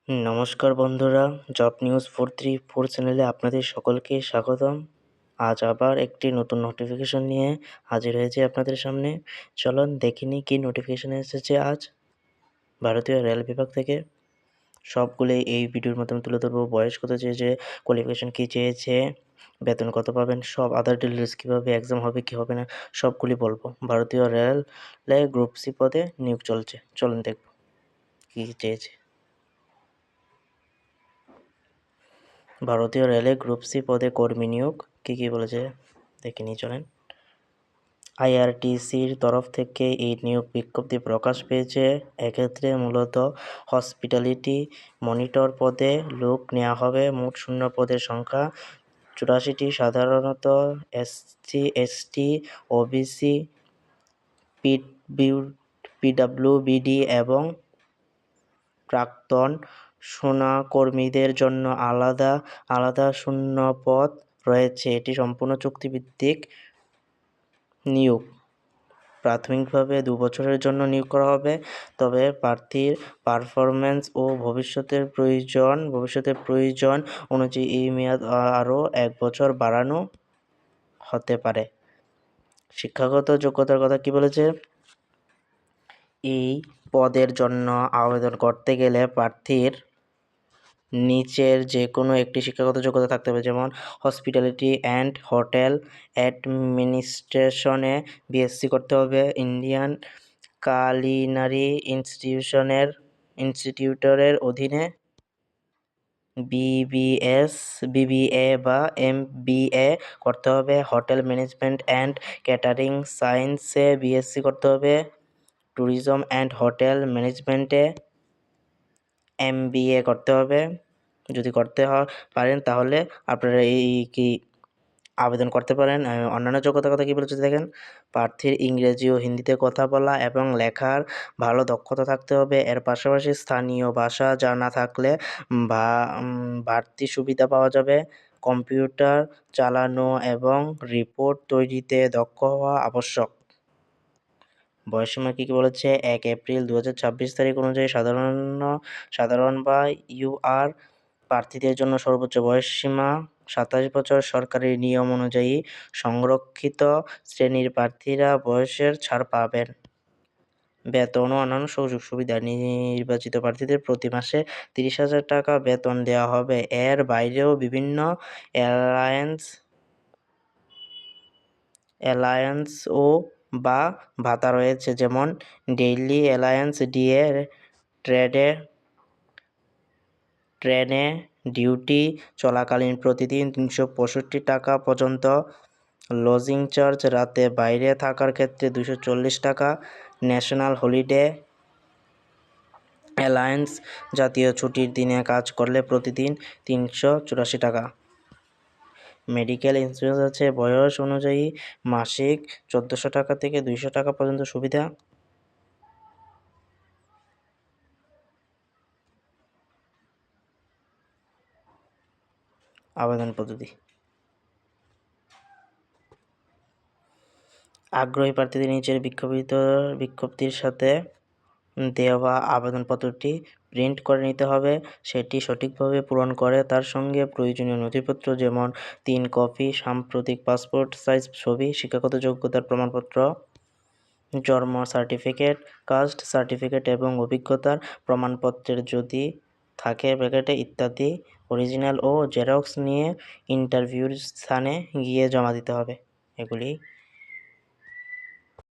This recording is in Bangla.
নমস্কার বন্ধুরা, জব নিউজ 434 চ্যানেলে আপনাদের সকলকে স্বাগতম। আজ আবার একটি নতুন নোটিফিকেশন নিয়ে হাজির হয়েছি আপনাদের সামনে। চলুন দেখে নিই কী নোটিফিকেশন এসেছে আজ ভারতীয় রেল বিভাগ থেকে। সবগুলো এই ভিডিওর মাধ্যমে তুলে ধরবো। বয়স কত চেয়েছে, কোয়ালিফিকেশন কী চেয়েছে, বেতন কত পাবেন, সব আদার ডিটেলস, কীভাবে এক্সাম হবে কী হবে না সবগুলি বলবো। ভারতীয় রেলে গ্রুপ সি পদে নিয়োগ চলছে। চলুন দেখব কী চেয়েছে। ভারতীয় রেলে গ্রুপ সি পদে কর্মী নিয়োগ কী বলেছে দেখে নিয়ে চলেন। আইআরটিসির তরফ থেকে এই নিয়োগ বিজ্ঞপ্তি প্রকাশ পেয়েছে। এক্ষেত্রে মূলত হসপিটালিটি মনিটর পদে লোক নেওয়া হবে। মোট শূন্য পদের সংখ্যা 84টি। সাধারণত এসসি, এসটি, ওবিসি, পিডব্লিউবিডি এবং প্রাক্তন সেনাকর্মীদের জন্য আলাদা আলাদা শূন্য পদ রয়েছে। এটি সম্পূর্ণ চুক্তিভিত্তিক নিয়োগ। প্রাথমিকভাবে 2 বছরের জন্য নিয়োগ করা হবে, তবে প্রার্থীর পারফরম্যান্স ও ভবিষ্যতের প্রয়োজন অনুযায়ী এই মেয়াদ আরও 1 বছর বাড়ানো হতে পারে। শিক্ষাগত যোগ্যতার কথা কী বলেছে? এই পদের জন্য আবেদন করতে গেলে প্রার্থীর নিচের যে কোনো একটি শিক্ষাগত যোগ্যতা থাকতে হবে, যেমন হসপিটালিটি অ্যান্ড হোটেল অ্যাডমিনিস্ট্রেশনে বিএসসি করতে হবে, ইন্ডিয়ান কালিনারি ইনস্টিটিউটের অধীনে বিবিএ বা এমবিএ করতে হবে, হোটেল ম্যানেজমেন্ট অ্যান্ড ক্যাটারিং সায়েন্সে বিএসসি করতে হবে, ট্যুরিজম অ্যান্ড হোটেল ম্যানেজমেন্টে এমবিএ করতে হবে। যদি করতে পারেন তাহলে আপনারা কি আবেদন করতে পারেন। অন্যান্য যোগ্যতার কথা কী বলেছে দেখেন। প্রার্থীর ইংরেজি ও হিন্দিতে কথা বলা এবং লেখার ভালো দক্ষতা থাকতে হবে। এর পাশাপাশি স্থানীয় ভাষা জানা থাকলে বাড়তি সুবিধা পাওয়া যাবে। কম্পিউটার চালানো এবং রিপোর্ট তৈরিতে দক্ষ হওয়া আবশ্যক। বয়সসীমা কী বলেছে? 1 এপ্রিল 2026 তারিখ অনুযায়ী সাধারণ বা ইউআর প্রার্থীদের জন্য সর্বোচ্চ বয়সসীমা 27 বছর। সরকারি নিয়ম অনুযায়ী সংরক্ষিত শ্রেণীর প্রার্থীরা বয়সের ছাড় পাবেন। বেতন ও অন্যান্য সুযোগ সুবিধা। নির্বাচিত প্রার্থীদের প্রতি মাসে 30,000 টাকা বেতন দেওয়া হবে। এর বাইরেও বিভিন্ন অ্যালায়েন্স ও বা ভাতা রয়েছে, যেমন ডেইলি অ্যালায়েন্স, ডিএ, ট্রেনে ডিউটি চলাকালীন প্রতিদিন 365 টাকা পর্যন্ত, লজিং চার্জ, রাতে বাইরে থাকার ক্ষেত্রে 240 টাকা, ন্যাশনাল হলিডে অ্যালায়েন্স, জাতীয় ছুটির দিনে কাজ করলে প্রতিদিন 384 টাকা। মেডিকেল ইন্স্যুরেন্স আছে। বয়স অনুযায়ী মাসিক 1400 টাকা থেকে 200 টাকা পর্যন্ত সুবিধা। আবেদন পদ্ধতি। আগ্রহী প্রার্থীদের নিচের বিজ্ঞপ্তির সাথে দেওয়া আবেদনপত্রটি প্রিন্ট করে নিতে হবে। সেটি সঠিকভাবে পূরণ করে তার সঙ্গে প্রয়োজনীয় নথিপত্র, যেমন 3 কপি সাম্প্রতিক পাসপোর্ট সাইজ ছবি, শিক্ষাগত যোগ্যতার প্রমাণপত্র, জন্ম সার্টিফিকেট, কাস্ট সার্টিফিকেট এবং অভিজ্ঞতার প্রমাণপত্রের যদি থাকে ইত্যাদি অরিজিনাল ও জেরক্স নিয়ে ইন্টারভিউর স্থানে গিয়ে জমা দিতে হবে। এগুলি